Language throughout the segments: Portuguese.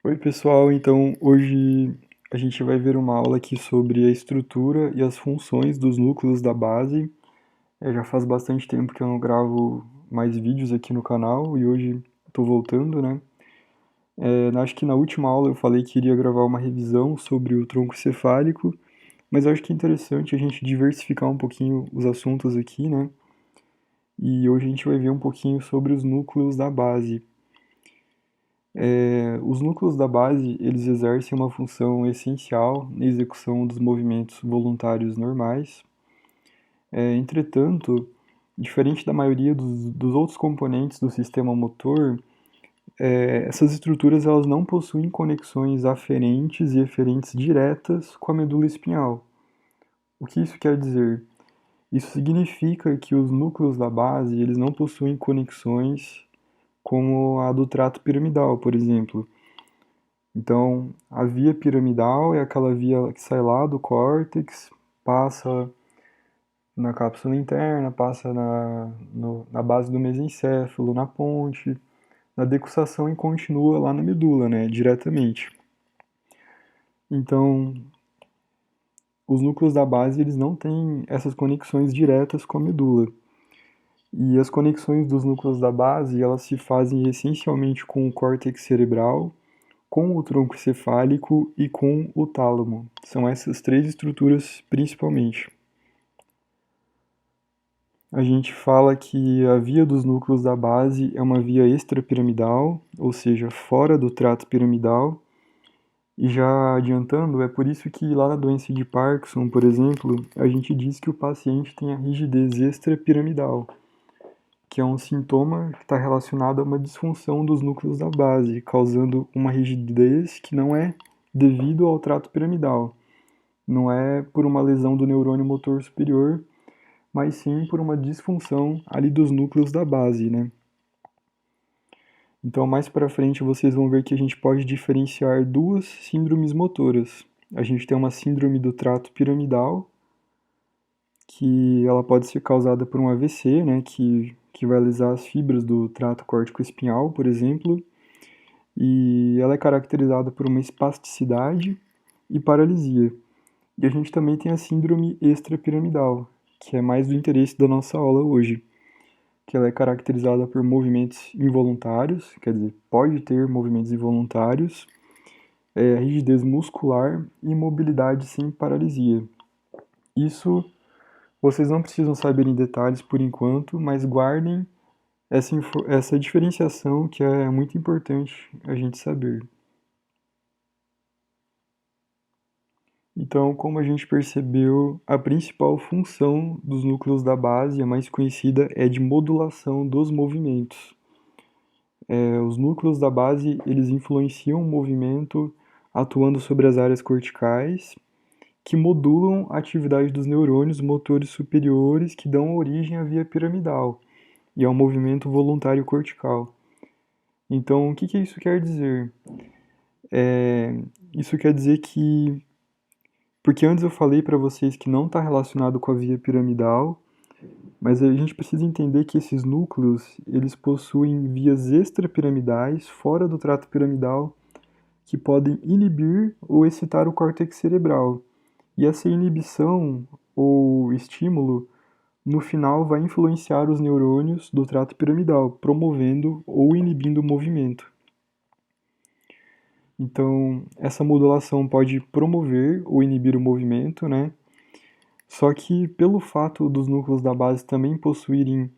Oi, pessoal. Então, hoje a gente vai ver uma aula aqui sobre a estrutura e as funções dos núcleos da base. Já faz bastante tempo que eu não gravo mais vídeos aqui no canal e hoje estou voltando, né? Acho que na última aula eu falei que iria gravar uma revisão sobre o tronco cefálico, mas eu acho que é interessante a gente diversificar um pouquinho os assuntos aqui, né? E hoje a gente vai ver um pouquinho sobre os núcleos da base. Os núcleos da base, eles exercem uma função essencial na execução dos movimentos voluntários normais. Entretanto, diferente da maioria dos outros componentes do sistema motor, essas estruturas elas não possuem conexões aferentes e eferentes diretas com a medula espinhal. O que isso quer dizer? Isso significa que os núcleos da base eles não possuem conexões como a do trato piramidal, por exemplo. Então, a via piramidal é aquela via que sai lá do córtex, passa na cápsula interna, passa na base do mesencéfalo, na ponte, na decussação e continua lá na medula, né, diretamente. Então, os núcleos da base eles não têm essas conexões diretas com a medula. E as conexões dos núcleos da base, elas se fazem essencialmente com o córtex cerebral, com o tronco cefálico e com o tálamo. São essas três estruturas principalmente. A gente fala que a via dos núcleos da base é uma via extrapiramidal, ou seja, fora do trato piramidal. E já adiantando, é por isso que lá na doença de Parkinson, por exemplo, a gente diz que o paciente tem a rigidez extrapiramidal, que é um sintoma que está relacionado a uma disfunção dos núcleos da base, causando uma rigidez que não é devido ao trato piramidal. Não é por uma lesão do neurônio motor superior, mas sim por uma disfunção ali dos núcleos da base, né? Então, mais para frente, vocês vão ver que a gente pode diferenciar duas síndromes motoras. A gente tem uma síndrome do trato piramidal, que ela pode ser causada por um AVC, né, que vai lesar as fibras do trato córtico-espinhal, por exemplo, e ela é caracterizada por uma espasticidade e paralisia. E a gente também tem a síndrome extrapiramidal, que é mais do interesse da nossa aula hoje, que ela é caracterizada por movimentos involuntários, quer dizer, pode ter movimentos involuntários, rigidez muscular e mobilidade sem paralisia. Isso vocês não precisam saber em detalhes por enquanto, mas guardem essa diferenciação que é muito importante a gente saber. Então, como a gente percebeu, a principal função dos núcleos da base, a mais conhecida, é de modulação dos movimentos. Os núcleos da base, eles influenciam o movimento atuando sobre as áreas corticais, que modulam a atividade dos neurônios motores superiores que dão origem à via piramidal e ao movimento voluntário cortical. Então, o que que isso quer dizer? Isso quer dizer que, porque antes eu falei para vocês que não está relacionado com a via piramidal, mas a gente precisa entender que esses núcleos, eles possuem vias extrapiramidais, fora do trato piramidal, que podem inibir ou excitar o córtex cerebral. E essa inibição ou estímulo, no final, vai influenciar os neurônios do trato piramidal, promovendo ou inibindo o movimento. Então, essa modulação pode promover ou inibir o movimento, né? Só que pelo fato dos núcleos da base também possuírem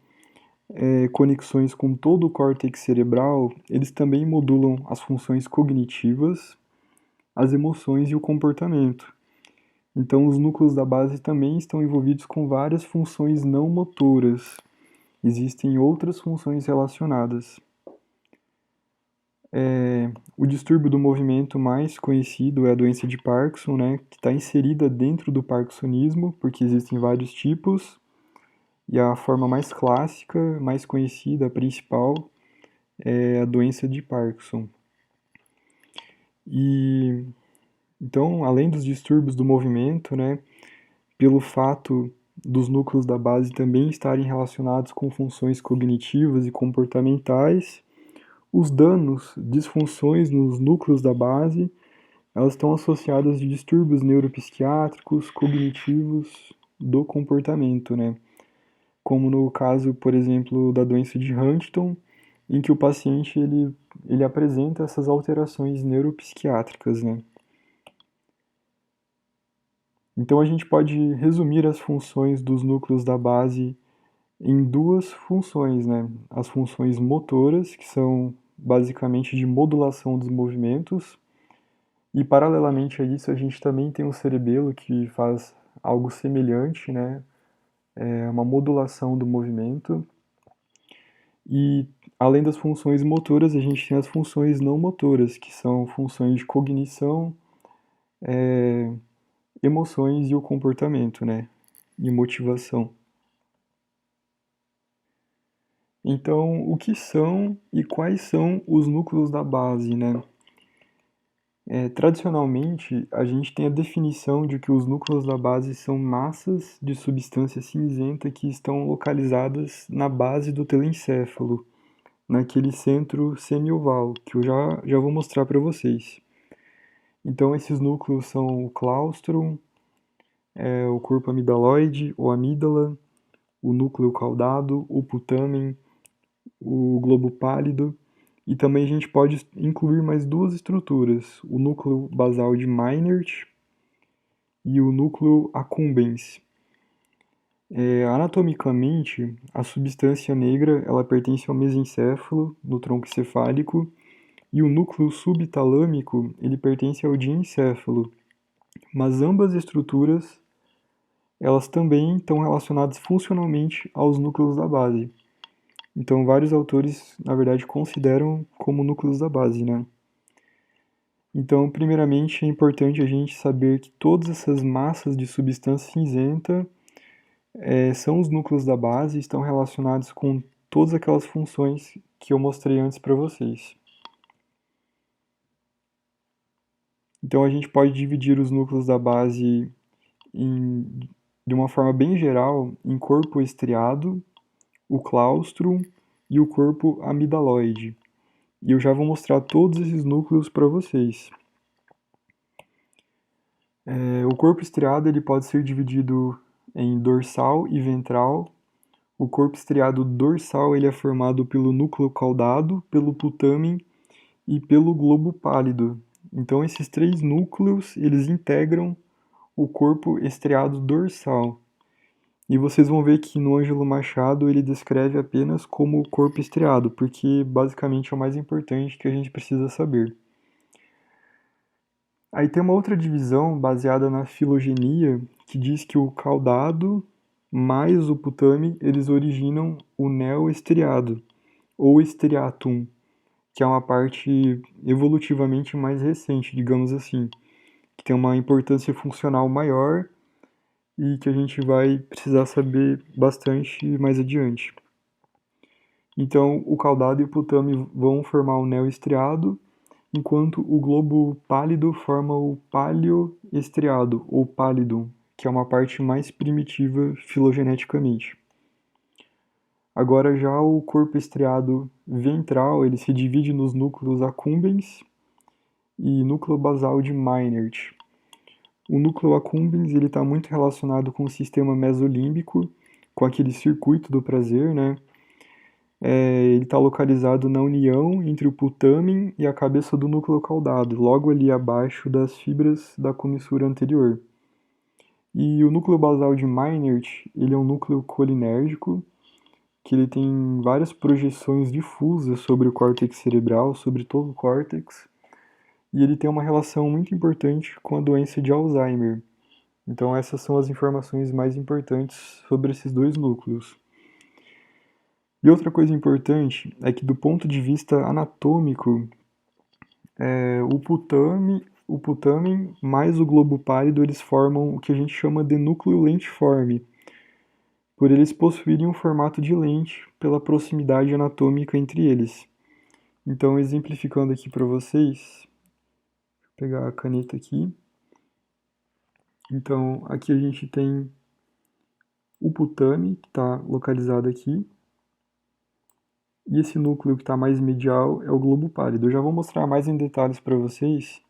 conexões com todo o córtex cerebral, eles também modulam as funções cognitivas, as emoções e o comportamento. Então, os núcleos da base também estão envolvidos com várias funções não motoras. Existem outras funções relacionadas. O distúrbio do movimento mais conhecido é a doença de Parkinson, né, que está inserida dentro do parkinsonismo, porque existem vários tipos, e a forma mais clássica, mais conhecida, a principal, é a doença de Parkinson. E então, além dos distúrbios do movimento, né, pelo fato dos núcleos da base também estarem relacionados com funções cognitivas e comportamentais, Os danos, disfunções nos núcleos da base, elas estão associadas a distúrbios neuropsiquiátricos, cognitivos do comportamento, né? Como no caso, por exemplo, da doença de Huntington, em que o paciente ele apresenta essas alterações neuropsiquiátricas, né? Então a gente pode resumir as funções dos núcleos da base em duas funções, né? As funções motoras, que são basicamente de modulação dos movimentos, e paralelamente a isso a gente também tem o cerebelo que faz algo semelhante, né? É uma modulação do movimento. E além das funções motoras, a gente tem as funções não motoras, que são funções de cognição, emoções e o comportamento, né? E motivação. Então, o que são e quais são os núcleos da base, né? Tradicionalmente, a gente tem a definição de que os núcleos da base são massas de substância cinzenta que estão localizadas na base do telencéfalo, naquele centro semioval, que eu já vou mostrar para vocês. Então, esses núcleos são o claustro, o corpo amidaloide, ou amígdala, o núcleo caudado, o putamen, o globo pálido, e também a gente pode incluir mais duas estruturas, o núcleo basal de Meynert e o núcleo accumbens. Anatomicamente, a substância negra ela pertence ao mesencéfalo, no tronco encefálico, e o núcleo subtalâmico ele pertence ao diencéfalo, mas ambas estruturas elas também estão relacionadas funcionalmente aos núcleos da base. Então, vários autores, na verdade, consideram como núcleos da base, né? Então, primeiramente, é importante a gente saber que todas essas massas de substância cinzenta são os núcleos da base e estão relacionados com todas aquelas funções que eu mostrei antes para vocês. Então, a gente pode dividir os núcleos da base de uma forma bem geral em corpo estriado, o claustro e o corpo amidaloide. E eu já vou mostrar todos esses núcleos para vocês. O corpo estriado ele pode ser dividido em dorsal e ventral. O corpo estriado dorsal ele é formado pelo núcleo caudado, pelo putamen e pelo globo pálido. Então esses três núcleos eles integram o corpo estriado dorsal. E vocês vão ver que no Ângelo Machado ele descreve apenas como o corpo estriado, porque basicamente é o mais importante que a gente precisa saber. Aí tem uma outra divisão baseada na filogenia, que diz que o caudado mais o putame, eles originam o neoestriado, ou estriatum, que é uma parte evolutivamente mais recente, digamos assim, que tem uma importância funcional maior e que a gente vai precisar saber bastante mais adiante. Então, o caudado e o putame vão formar o neoestriado, enquanto o globo pálido forma o paleoestriado, ou pallidum, que é uma parte mais primitiva filogeneticamente. Agora já o corpo estriado ventral, ele se divide nos núcleos accumbens e núcleo basal de Meynert. O núcleo accumbens ele está muito relacionado com o sistema mesolímbico, com aquele circuito do prazer, né? Ele está localizado na união entre o putamen e a cabeça do núcleo caudado, logo ali abaixo das fibras da comissura anterior. E o núcleo basal de Meynert, ele é um núcleo colinérgico, que ele tem várias projeções difusas sobre o córtex cerebral, sobre todo o córtex, e ele tem uma relação muito importante com a doença de Alzheimer. Então essas são as informações mais importantes sobre esses dois núcleos. E outra coisa importante é que do ponto de vista anatômico, o putamen mais o globo pálido eles formam o que a gente chama de núcleo lentiforme, por eles possuírem um formato de lente pela proximidade anatômica entre eles. Então, exemplificando aqui para vocês, vou pegar a caneta aqui. Então, aqui a gente tem o putame, que está localizado aqui. E esse núcleo que está mais medial é o globo pálido. Eu já vou mostrar mais em detalhes para vocês,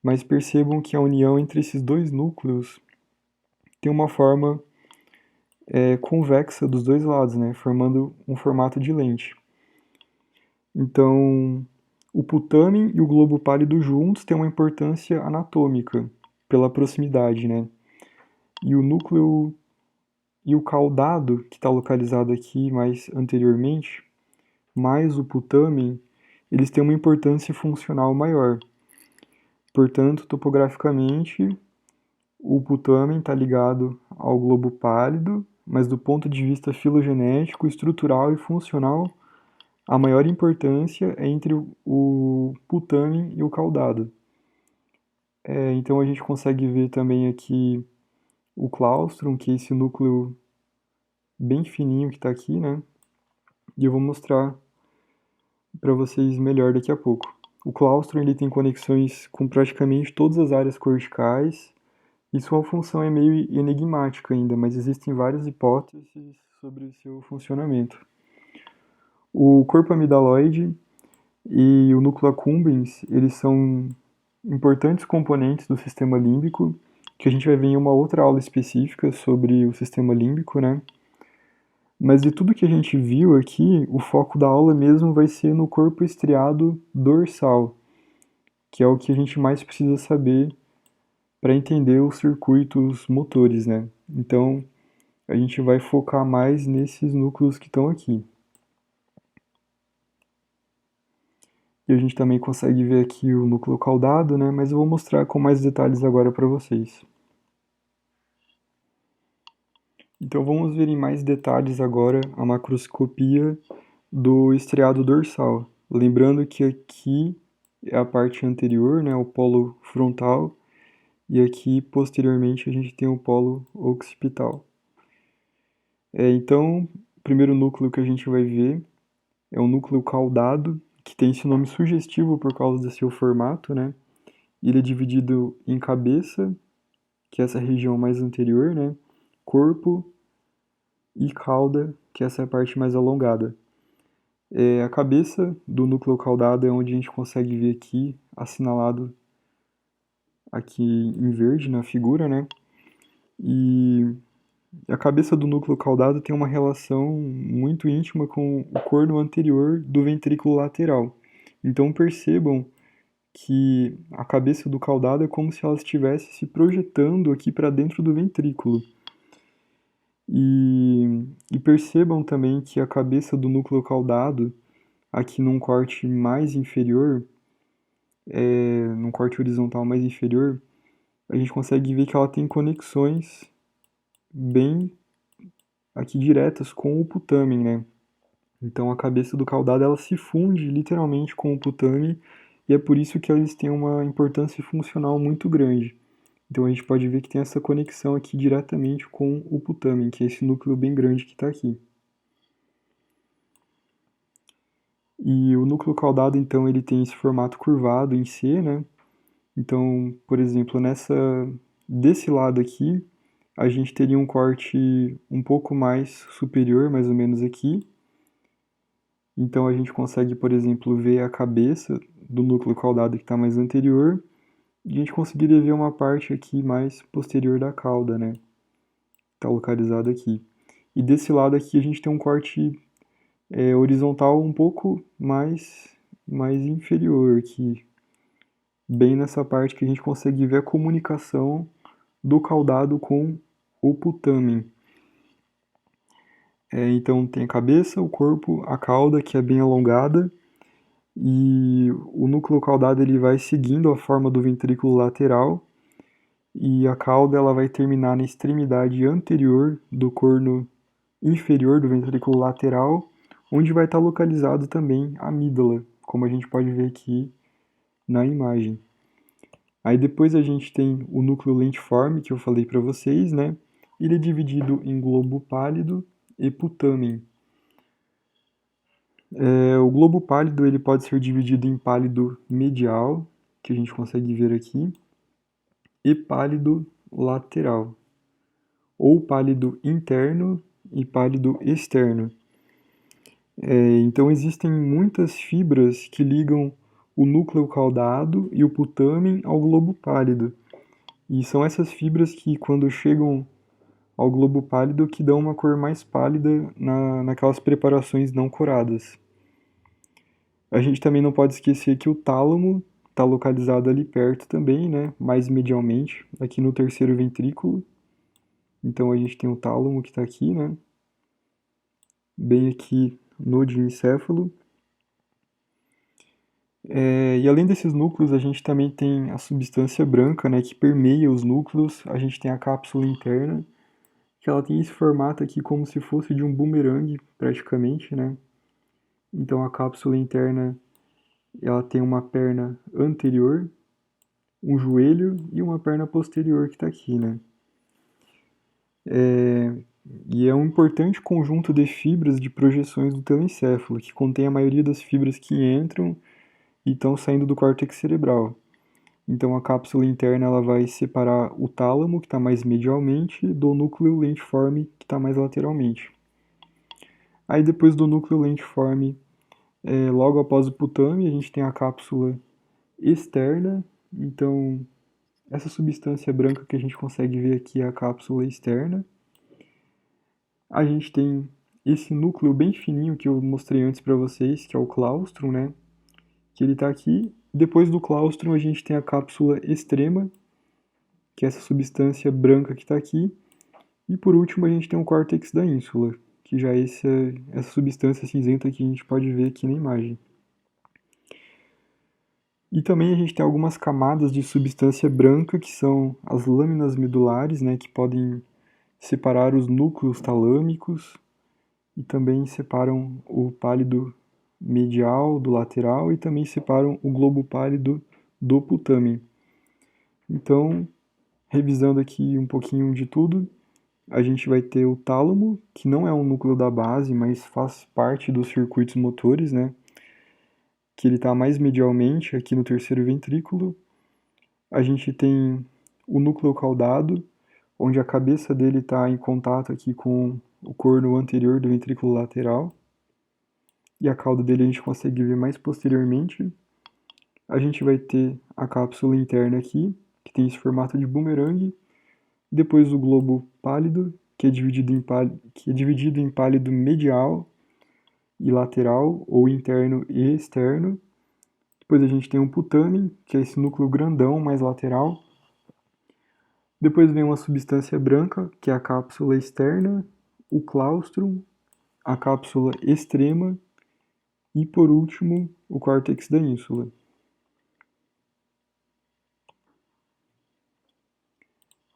mas percebam que a união entre esses dois núcleos tem uma forma convexa dos dois lados, né, formando um formato de lente. Então, o putamen e o globo pálido juntos têm uma importância anatômica pela proximidade, né? E o núcleo e o caudado, que está localizado aqui mais anteriormente, mais o putamen, eles têm uma importância funcional maior. Portanto, topograficamente, o putamen está ligado ao globo pálido, mas do ponto de vista filogenético, estrutural e funcional, a maior importância é entre o putamen e o caudado. Então a gente consegue ver também aqui o claustrum, que é esse núcleo bem fininho que está aqui, né? E eu vou mostrar para vocês melhor daqui a pouco. O claustrum ele tem conexões com praticamente todas as áreas corticais e sua função é meio enigmática ainda, mas existem várias hipóteses sobre o seu funcionamento. O corpo amidaloide e o núcleo accumbens, eles são importantes componentes do sistema límbico, que a gente vai ver em uma outra aula específica sobre o sistema límbico, né? Mas de tudo que a gente viu aqui, o foco da aula mesmo vai ser no corpo estriado dorsal, que é o que a gente mais precisa saber para entender os circuitos motores, né? Então, a gente vai focar mais nesses núcleos que estão aqui. E a gente também consegue ver aqui o núcleo caudado, né? Mas eu vou mostrar com mais detalhes agora para vocês. Então vamos ver em mais detalhes agora a macroscopia do estriado dorsal. Lembrando que aqui é a parte anterior, né, o polo frontal, e aqui posteriormente a gente tem o polo occipital. Então, o primeiro núcleo que a gente vai ver é o núcleo caudado, que tem esse nome sugestivo por causa do seu formato, né? Ele é dividido em cabeça, que é essa região mais anterior, né? Corpo e cauda, que essa é a parte mais alongada. A cabeça do núcleo caudado é onde a gente consegue ver aqui, assinalado aqui em verde na figura, né? E a cabeça do núcleo caudado tem uma relação muito íntima com o corno anterior do ventrículo lateral. Então percebam que a cabeça do caudado é como se ela estivesse se projetando aqui para dentro do ventrículo. E percebam também que a cabeça do núcleo caudado, aqui num corte mais inferior, num corte horizontal mais inferior, a gente consegue ver que ela tem conexões bem aqui diretas com o putamen, né? Então a cabeça do caudado ela se funde literalmente com o putamen e é por isso que eles têm uma importância funcional muito grande. Então a gente pode ver que tem essa conexão aqui diretamente com o putamen, que é esse núcleo bem grande que está aqui. E o núcleo caudado, então, ele tem esse formato curvado em C, né? Então, por exemplo, desse lado aqui, a gente teria um corte um pouco mais superior, mais ou menos aqui. Então a gente consegue, por exemplo, ver a cabeça do núcleo caudado que está mais anterior, e a gente conseguiria ver uma parte aqui mais posterior da cauda, né? Está localizado aqui. E desse lado aqui a gente tem um corte horizontal um pouco mais inferior aqui, bem nessa parte que a gente consegue ver a comunicação do caudado com o putamen. Então tem a cabeça, o corpo, a cauda que é bem alongada e o núcleo caudado ele vai seguindo a forma do ventrículo lateral e a cauda ela vai terminar na extremidade anterior do corno inferior do ventrículo lateral, onde vai estar localizado também a amígdala, como a gente pode ver aqui na imagem. Aí depois a gente tem o núcleo lentiforme, que eu falei para vocês, né? Ele é dividido em globo pálido e putamen. O globo pálido ele pode ser dividido em pálido medial, que a gente consegue ver aqui, e pálido lateral, ou pálido interno e pálido externo. Então existem muitas fibras que ligam o núcleo caudado e o putamen ao globo pálido. E são essas fibras que, quando chegam ao globo pálido, que dão uma cor mais pálida naquelas preparações não curadas. A gente também não pode esquecer que o tálamo está localizado ali perto também, né? Mais medialmente, aqui no terceiro ventrículo. Então a gente tem o tálamo que está aqui, né? Bem aqui no diencéfalo. E além desses núcleos, a gente também tem a substância branca, né, que permeia os núcleos. A gente tem a cápsula interna, que ela tem esse formato aqui como se fosse de um bumerangue, praticamente, né? Então a cápsula interna, ela tem uma perna anterior, um joelho e uma perna posterior que está aqui, né? E é um importante conjunto de fibras de projeções do telencéfalo, que contém a maioria das fibras que entram e estão saindo do córtex cerebral. Então a cápsula interna ela vai separar o tálamo, que está mais medialmente, do núcleo lentiforme, que está mais lateralmente. Aí depois do núcleo lentiforme, logo após o putame, a gente tem a cápsula externa. Então essa substância branca que a gente consegue ver aqui é a cápsula externa. A gente tem esse núcleo bem fininho que eu mostrei antes para vocês, que é o claustro, né? Que ele está aqui. Depois do claustro a gente tem a cápsula extrema, que é essa substância branca que está aqui. E por último a gente tem o córtex da ínsula, que já é essa substância cinzenta que a gente pode ver aqui na imagem. E também a gente tem algumas camadas de substância branca, que são as lâminas medulares, né, que podem separar os núcleos talâmicos e também separam o pálido medial do lateral e também separam o globo pálido do putamen. Então, revisando aqui um pouquinho de tudo, a gente vai ter o tálamo, que não é um núcleo da base, mas faz parte dos circuitos motores, né? Que ele está mais medialmente aqui no terceiro ventrículo. A gente tem o núcleo caudado, onde a cabeça dele está em contato aqui com o corno anterior do ventrículo lateral. E a cauda dele a gente consegue ver mais posteriormente. A gente vai ter a cápsula interna aqui, que tem esse formato de bumerangue. Depois o globo pálido, que é dividido em pálido medial e lateral, ou interno e externo. Depois a gente tem um putamen, que é esse núcleo grandão mais lateral. Depois vem uma substância branca, que é a cápsula externa, o claustrum, a cápsula extrema e, por último, o córtex da ínsula.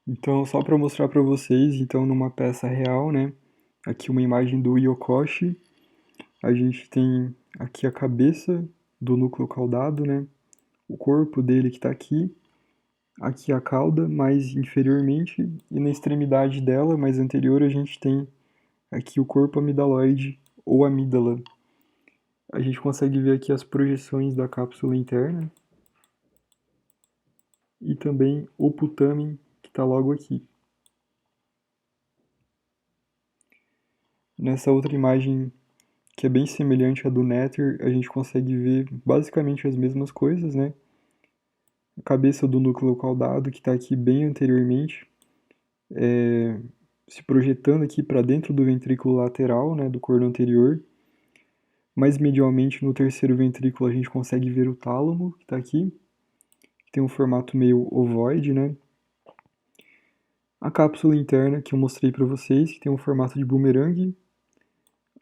Então, só para mostrar para vocês, então, numa peça real, né? Aqui uma imagem do Yokoshi. A gente tem aqui a cabeça do núcleo caudado, né? O corpo dele que está aqui. Aqui a cauda, mais inferiormente. E na extremidade dela, mais anterior, a gente tem aqui o corpo amidaloide ou amígdala. A gente consegue ver aqui as projeções da cápsula interna. E também o putamen, que está logo aqui. Nessa outra imagem, que é bem semelhante à do Nether, a gente consegue ver basicamente as mesmas coisas, né? A cabeça do núcleo caudado, que está aqui bem anteriormente, se projetando aqui para dentro do ventrículo lateral, né, do corno anterior. Mais medialmente, no terceiro ventrículo, a gente consegue ver o tálamo, que está aqui, que tem um formato meio ovoide, né? A cápsula interna, que eu mostrei para vocês, que tem um formato de bumerangue,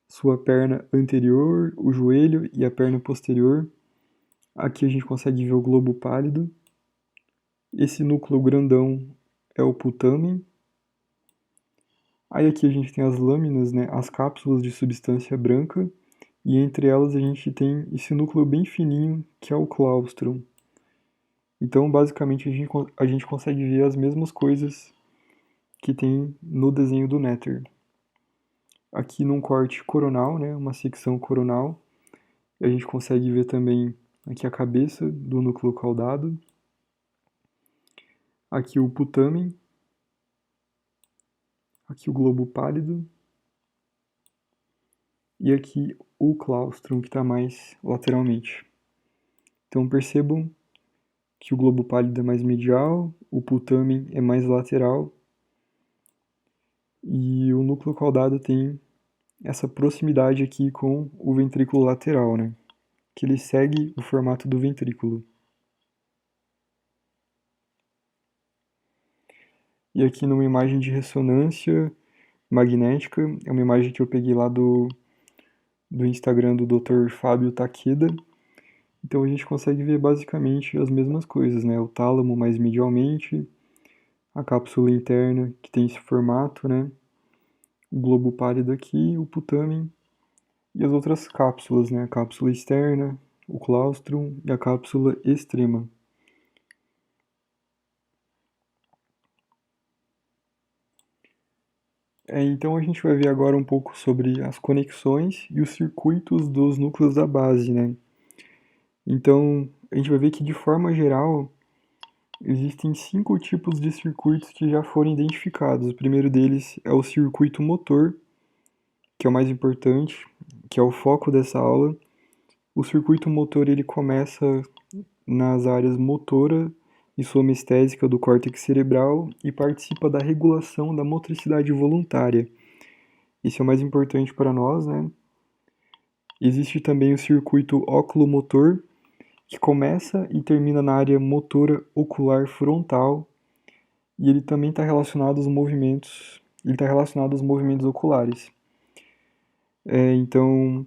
sua perna anterior, o joelho e a perna posterior. Aqui a gente consegue ver o globo pálido. Esse núcleo grandão é o putamen. Aí aqui a gente tem as lâminas, né, as cápsulas de substância branca, e entre elas a gente tem esse núcleo bem fininho, que é o claustrum. Então, basicamente, a gente consegue ver as mesmas coisas que tem no desenho do Nether. Aqui num corte coronal, né, uma secção coronal, a gente consegue ver também aqui a cabeça do núcleo caudado. Aqui o putamen. Aqui o globo pálido. E aqui o claustrum, que está mais lateralmente. Então percebam que o globo pálido é mais medial, o putamen é mais lateral e o núcleo caudado tem essa proximidade aqui com o ventrículo lateral, né? Que ele segue o formato do ventrículo. E aqui numa imagem de ressonância magnética, é uma imagem que eu peguei lá do Instagram do Dr. Fábio Takeda. Então a gente consegue ver basicamente as mesmas coisas, né? O tálamo mais medialmente, a cápsula interna que tem esse formato, né? O globo pálido aqui, o putamen e as outras cápsulas, né? A cápsula externa, o claustrum e a cápsula extrema. Então a gente vai ver agora um pouco sobre as conexões e os circuitos dos núcleos da base, né? Então a gente vai ver que de forma geral existem 5 tipos de circuitos que já foram identificados. O primeiro deles é o circuito motor, que é o mais importante, que é o foco dessa aula. O circuito motor ele começa nas áreas motora e somestésica do córtex cerebral e participa da regulação da motricidade voluntária. Isso é o mais importante para nós, né? Existe também o circuito oculomotor, que começa e termina na área motora ocular frontal, e ele também está relacionado aos movimentos, oculares. Então,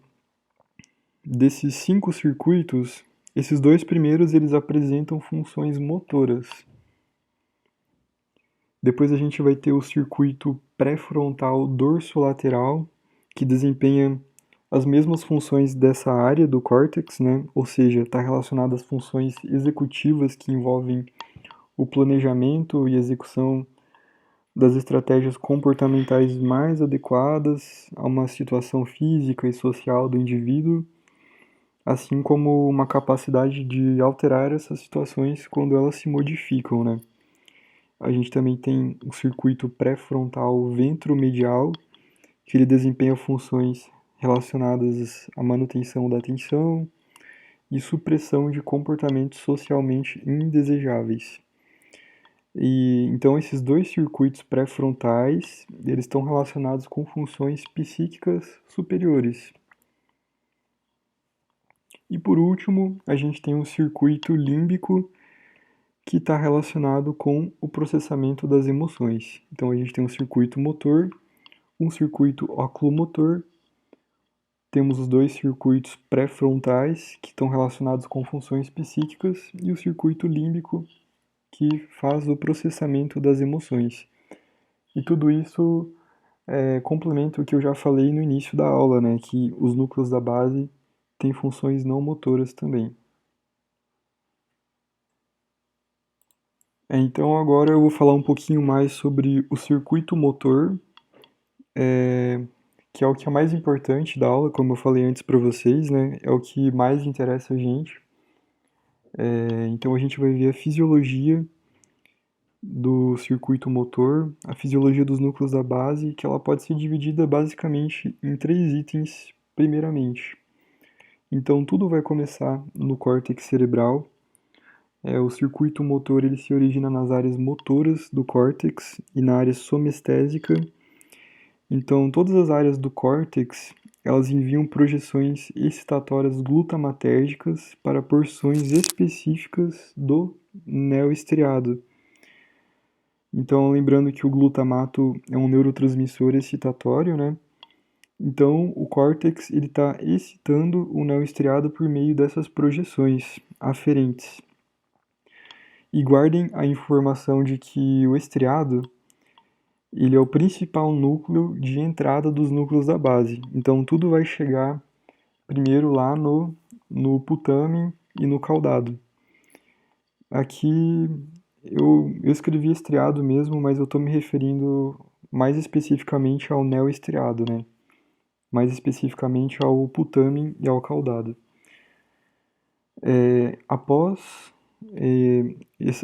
desses 5 circuitos, esses 2 primeiros eles apresentam funções motoras. Depois a gente vai ter o circuito pré-frontal dorsolateral, que desempenha as mesmas funções dessa área do córtex, né? Ou seja, está relacionado às funções executivas que envolvem o planejamento e execução das estratégias comportamentais mais adequadas a uma situação física e social do indivíduo, assim como uma capacidade de alterar essas situações quando elas se modificam, né? A gente também tem o circuito pré-frontal ventromedial, que ele desempenha funções relacionadas à manutenção da atenção e supressão de comportamentos socialmente indesejáveis. E então esses 2 circuitos pré-frontais, eles estão relacionados com funções psíquicas superiores. E por último, a gente tem um circuito límbico que está relacionado com o processamento das emoções. Então a gente tem um circuito motor, um circuito oculomotor, temos os 2 circuitos pré-frontais que estão relacionados com funções psíquicas e o circuito límbico que faz o processamento das emoções. E tudo isso complementa o que eu já falei no início da aula, né, que os núcleos da base têm funções não motoras também. Então agora eu vou falar um pouquinho mais sobre o circuito motor, que é o que é mais importante da aula, como eu falei antes para vocês, né? É o que mais interessa a gente. Então a gente vai ver a fisiologia do circuito motor, a fisiologia dos núcleos da base, que ela pode ser dividida basicamente em 3 itens, primeiramente. Então tudo vai começar no córtex cerebral. O circuito motor ele se origina nas áreas motoras do córtex e na área somestésica. Então todas as áreas do córtex elas enviam projeções excitatórias glutamatérgicas para porções específicas do neoestriado. Então, lembrando que o glutamato é um neurotransmissor excitatório, né? Então, o córtex ele está excitando o neoestriado por meio dessas projeções aferentes. E guardem a informação de que o estriado ele é o principal núcleo de entrada dos núcleos da base. Então, tudo vai chegar primeiro lá no putamen e no caudado. Aqui eu escrevi estriado mesmo, mas eu estou me referindo mais especificamente ao neoestriado, né? Mais especificamente ao putamen e ao caudado. Após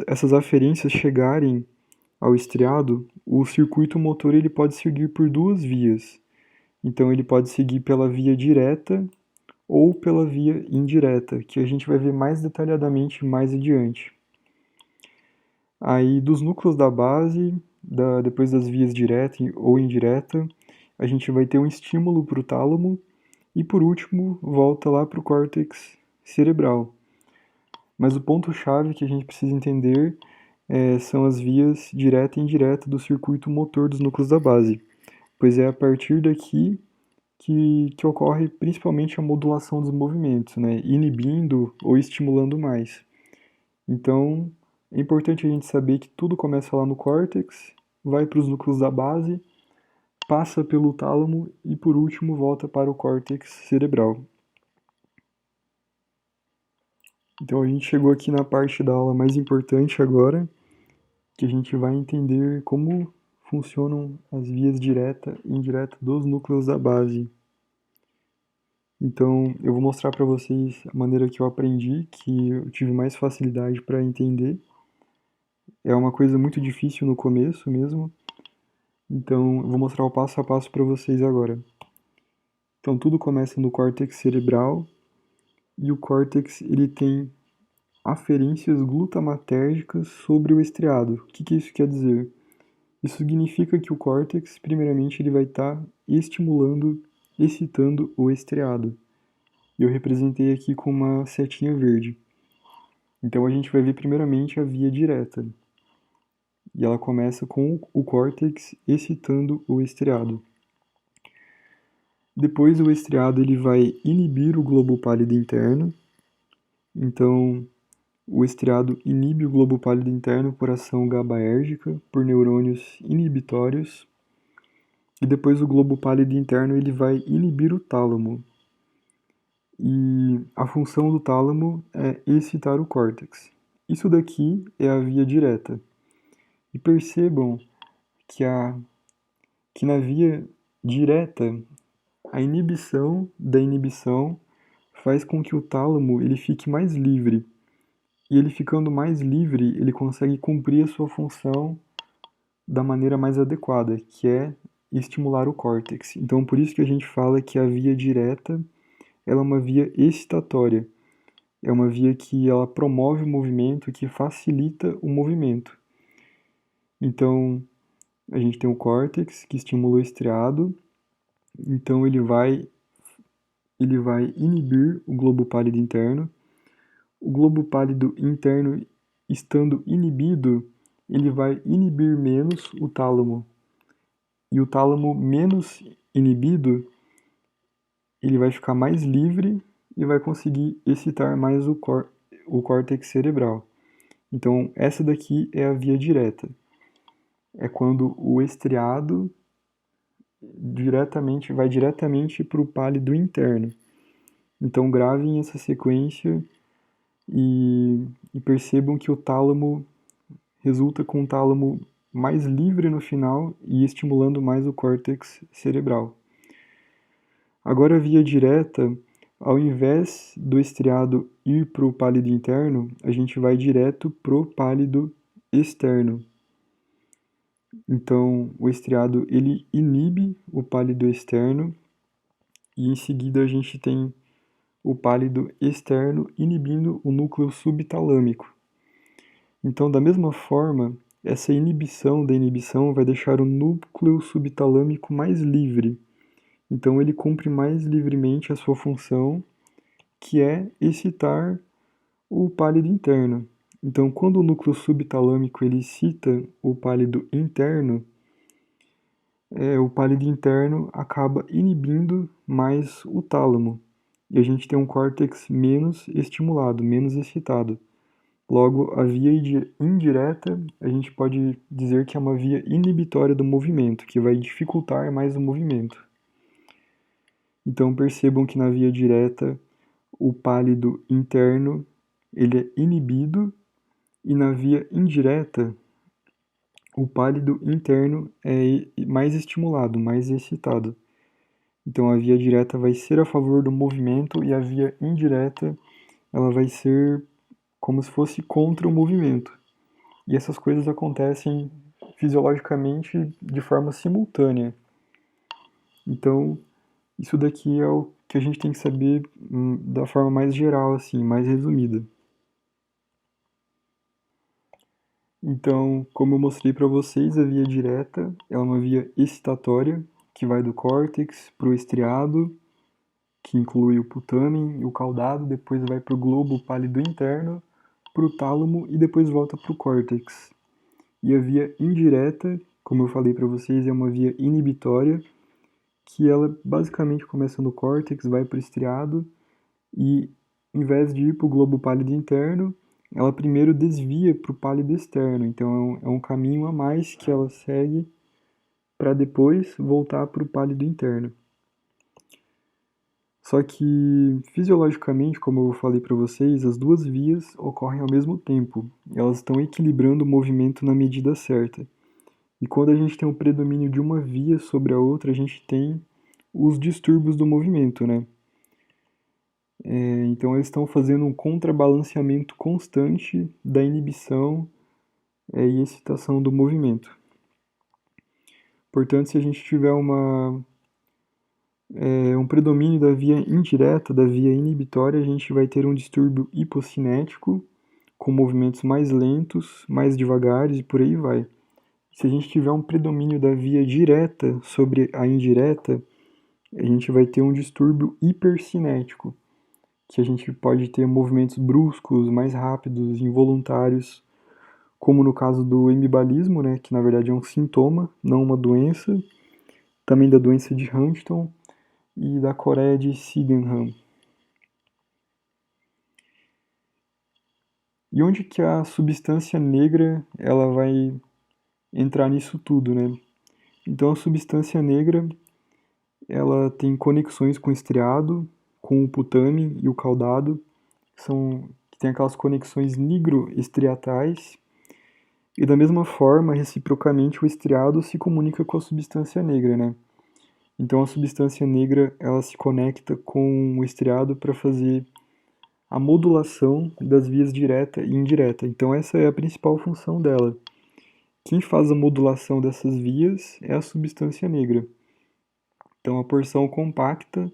essas aferências chegarem ao estriado, o circuito motor ele pode seguir por 2 vias. Então ele pode seguir pela via direta ou pela via indireta, que a gente vai ver mais detalhadamente mais adiante. Aí dos núcleos da base, depois das vias direta ou indireta, a gente vai ter um estímulo para o tálamo e por último volta lá para o córtex cerebral. Mas o ponto-chave que a gente precisa entender são as vias direta e indireta do circuito motor dos núcleos da base, pois é a partir daqui que ocorre principalmente a modulação dos movimentos, né? Inibindo ou estimulando mais. Então, é importante a gente saber que tudo começa lá no córtex, vai para os núcleos da base, passa pelo tálamo e, por último, volta para o córtex cerebral. Então, a gente chegou aqui na parte da aula mais importante agora, que a gente vai entender como funcionam as vias direta e indireta dos núcleos da base. Então, eu vou mostrar para vocês a maneira que eu aprendi, que eu tive mais facilidade para entender. É uma coisa muito difícil no começo mesmo, então eu vou mostrar o passo a passo para vocês agora. Então, tudo começa no córtex cerebral, e o córtex ele tem aferências glutamatérgicas sobre o estriado. O que isso quer dizer? Isso significa que o córtex, primeiramente, ele vai estar estimulando, excitando o estriado. Eu representei aqui com uma setinha verde. Então a gente vai ver primeiramente a via direta. E ela começa com o córtex excitando o estriado. Depois o estriado ele vai inibir o globo pálido interno. Então o estriado inibe o globo pálido interno por ação GABAérgica, por neurônios inibitórios. E depois o globo pálido interno ele vai inibir o tálamo. E a função do tálamo é excitar o córtex. Isso daqui é a via direta. E percebam que na via direta, a inibição da inibição faz com que o tálamo ele fique mais livre. E ele ficando mais livre, ele consegue cumprir a sua função da maneira mais adequada, que é estimular o córtex. Então, por isso que a gente fala que a via direta ela é uma via excitatória. É uma via que ela promove o movimento, que facilita o movimento. Então, a gente tem o córtex, que estimula o estriado. Então, ele vai inibir o globo pálido interno. O globo pálido interno, estando inibido, ele vai inibir menos o tálamo. E o tálamo menos inibido, ele vai ficar mais livre e vai conseguir excitar mais o córtex cerebral. Então, essa daqui é a via direta. É quando o estriado vai diretamente para o pálido interno. Então, gravem essa sequência e percebam que o tálamo resulta com um tálamo mais livre no final e estimulando mais o córtex cerebral. Agora, a via direta, ao invés do estriado ir para o pálido interno, a gente vai direto para o pálido externo. Então, o estriado ele inibe o pálido externo e em seguida a gente tem o pálido externo inibindo o núcleo subtalâmico. Então, da mesma forma, essa inibição da inibição vai deixar o núcleo subtalâmico mais livre. Então, ele cumpre mais livremente a sua função, que é excitar o pálido interno. Então, quando o núcleo subtalâmico ele excita o pálido interno, o pálido interno acaba inibindo mais o tálamo. E a gente tem um córtex menos estimulado, menos excitado. Logo, a via indireta, a gente pode dizer que é uma via inibitória do movimento, que vai dificultar mais o movimento. Então, percebam que na via direta, o pálido interno ele é inibido e na via indireta, o pálido interno é mais estimulado, mais excitado. Então, a via direta vai ser a favor do movimento e a via indireta ela vai ser como se fosse contra o movimento. E essas coisas acontecem fisiologicamente de forma simultânea. Então, isso daqui que a gente tem que saber da forma mais geral, assim, mais resumida. Então, como eu mostrei para vocês, a via direta é uma via excitatória que vai do córtex para o estriado, que inclui o putamen e o caudado, depois vai para o globo pálido interno, para o tálamo e depois volta para o córtex. E a via indireta, como eu falei para vocês, é uma via inibitória, que ela basicamente começa no córtex, vai para o estriado e, em vez de ir para o globo pálido interno, ela primeiro desvia para o pálido externo. Então é um caminho a mais que ela segue para depois voltar para o pálido interno. Só que, fisiologicamente, como eu falei para vocês, as duas vias ocorrem ao mesmo tempo. Elas estão equilibrando o movimento na medida certa. E quando a gente tem o predomínio de uma via sobre a outra, a gente tem os distúrbios do movimento, né? Então eles estão fazendo um contrabalanceamento constante da inibição e excitação do movimento. Portanto, se a gente tiver um predomínio da via indireta, da via inibitória, a gente vai ter um distúrbio hipocinético, com movimentos mais lentos, mais devagares e por aí vai. Se a gente tiver um predomínio da via direta sobre a indireta, a gente vai ter um distúrbio hipercinético, que a gente pode ter movimentos bruscos, mais rápidos, involuntários, como no caso do hemibalismo, né, que na verdade é um sintoma, não uma doença, também da doença de Huntington e da Coreia de Sydenham. E onde que a substância negra ela vai entrar nisso tudo, né? Então a substância negra ela tem conexões com o estriado, com o putamen e o caudado, que tem aquelas conexões nigroestriatais, e da mesma forma, reciprocamente, o estriado se comunica com a substância negra, né? Então a substância negra ela se conecta com o estriado para fazer a modulação das vias direta e indireta. Então essa é a principal função dela. Quem faz a modulação dessas vias é a substância negra. Então a porção compacta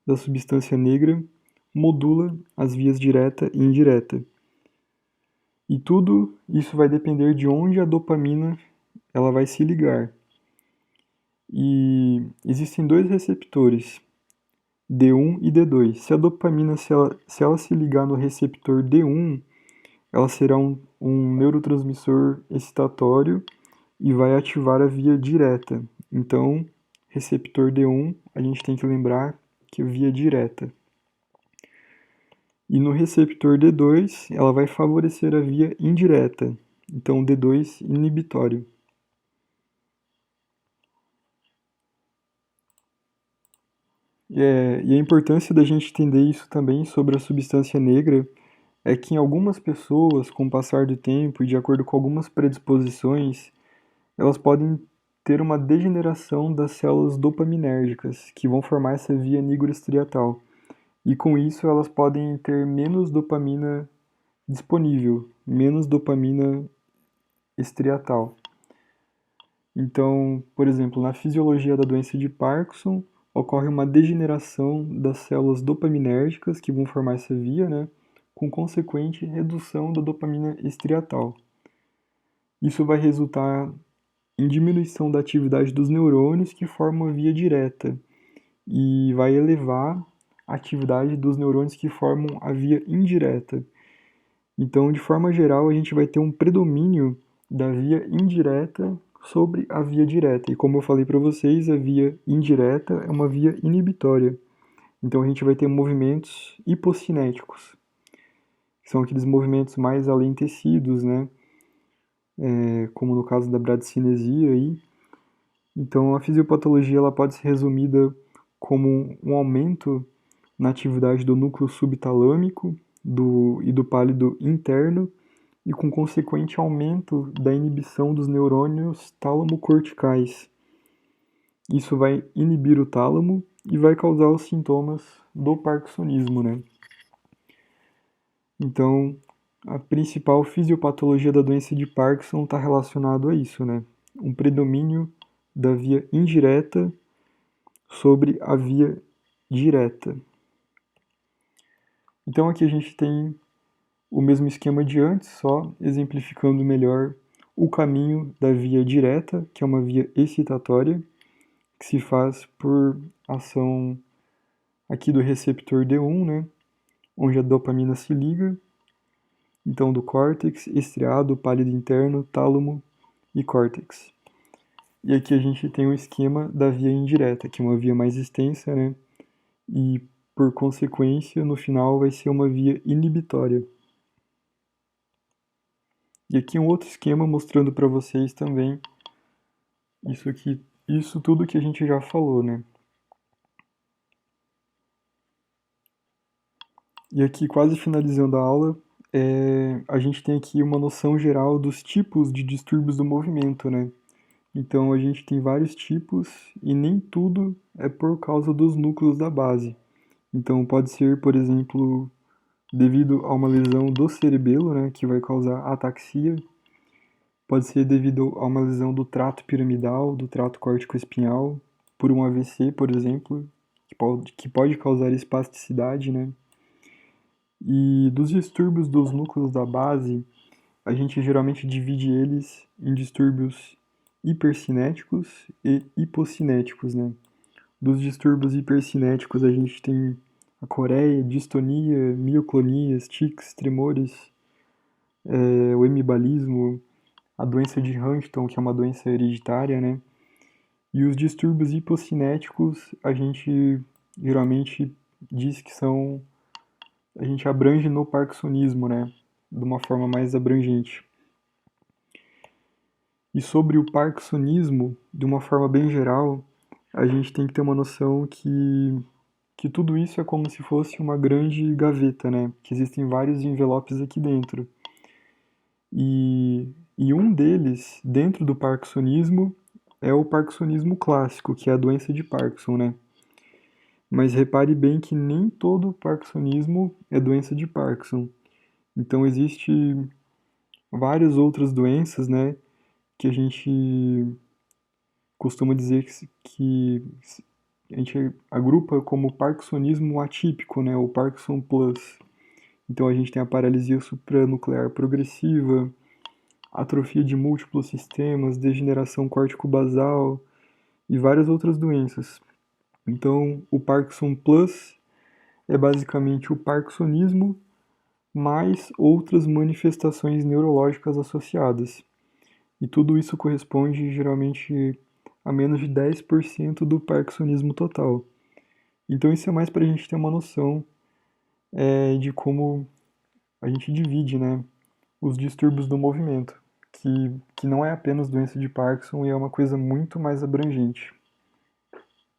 da substância negra modula as vias direta e indireta. E tudo isso vai depender de onde a dopamina ela vai se ligar. E existem dois receptores, D1 e D2. Se a dopamina se ela se ligar no receptor D1, ela será um neurotransmissor excitatório e vai ativar a via direta. Então, receptor D1, a gente tem que lembrar que é via direta. E no receptor D2, ela vai favorecer a via indireta. Então, D2 inibitório. E a importância da gente entender isso também sobre a substância negra é que em algumas pessoas, com o passar do tempo e de acordo com algumas predisposições, elas podem ter uma degeneração das células dopaminérgicas, que vão formar essa via nigroestriatal. E com isso elas podem ter menos dopamina disponível, menos dopamina estriatal. Então, por exemplo, na fisiologia da doença de Parkinson, ocorre uma degeneração das células dopaminérgicas que vão formar essa via, né, com consequente redução da dopamina estriatal. Isso vai resultar em diminuição da atividade dos neurônios que formam a via direta e vai elevar a atividade dos neurônios que formam a via indireta. Então, de forma geral, a gente vai ter um predomínio da via indireta sobre a via direta. E como eu falei para vocês, a via indireta é uma via inibitória. Então a gente vai ter movimentos hipocinéticos, que são aqueles movimentos mais alentecidos, né? Como no caso da bradicinesia aí. Então a fisiopatologia ela pode ser resumida como um aumento na atividade do núcleo subtalâmico e do pálido interno e com consequente aumento da inibição dos neurônios tálamo-corticais. Isso vai inibir o tálamo e vai causar os sintomas do parkinsonismo, né? Então, a principal fisiopatologia da doença de Parkinson está relacionado a isso, né? Um predomínio da via indireta sobre a via direta. Então aqui a gente tem o mesmo esquema de antes, só exemplificando melhor o caminho da via direta, que é uma via excitatória, que se faz por ação aqui do receptor D1, né, onde a dopamina se liga, então do córtex, estriado, pálido interno, tálamo e córtex. E aqui a gente tem o esquema da via indireta, que é uma via mais extensa, né, e por consequência, no final vai ser uma via inibitória. E aqui um outro esquema mostrando para vocês também isso tudo que a gente já falou, né? E aqui quase finalizando a aula, a gente tem aqui uma noção geral dos tipos de distúrbios do movimento, né? Então a gente tem vários tipos e nem tudo é por causa dos núcleos da base. Então pode ser, por exemplo, devido a uma lesão do cerebelo, né, que vai causar ataxia. Pode ser devido a uma lesão do trato piramidal, do trato córtico-espinhal, por um AVC, por exemplo, que pode causar espasticidade, né? E dos distúrbios dos núcleos da base, a gente geralmente divide eles em distúrbios hipercinéticos e hipocinéticos, né? Dos distúrbios hipercinéticos, a gente tem a coreia, distonia, mioclonias, tics, tremores, o hemibalismo, a doença de Huntington, que é uma doença hereditária, né? E os distúrbios hipocinéticos, a gente geralmente diz que são, a gente abrange no parkinsonismo, né? De uma forma mais abrangente. E sobre o parkinsonismo, de uma forma bem geral, a gente tem que ter uma noção que tudo isso é como se fosse uma grande gaveta, né? Que existem vários envelopes aqui dentro. E um deles, dentro do parkinsonismo, é o parkinsonismo clássico, que é a doença de Parkinson, né? Mas repare bem que nem todo parkinsonismo é doença de Parkinson. Então existe várias outras doenças, né, que a gente costuma dizer que a gente agrupa como parkinsonismo atípico, né, o Parkinson Plus. Então a gente tem a paralisia supranuclear progressiva, atrofia de múltiplos sistemas, degeneração córtico-basal e várias outras doenças. Então, o Parkinson Plus é basicamente o parkinsonismo mais outras manifestações neurológicas associadas. E tudo isso corresponde geralmente a menos de 10% do parkinsonismo total. Então, isso é mais para a gente ter uma noção de como a gente divide, né, os distúrbios do movimento, que não é apenas doença de Parkinson e é uma coisa muito mais abrangente.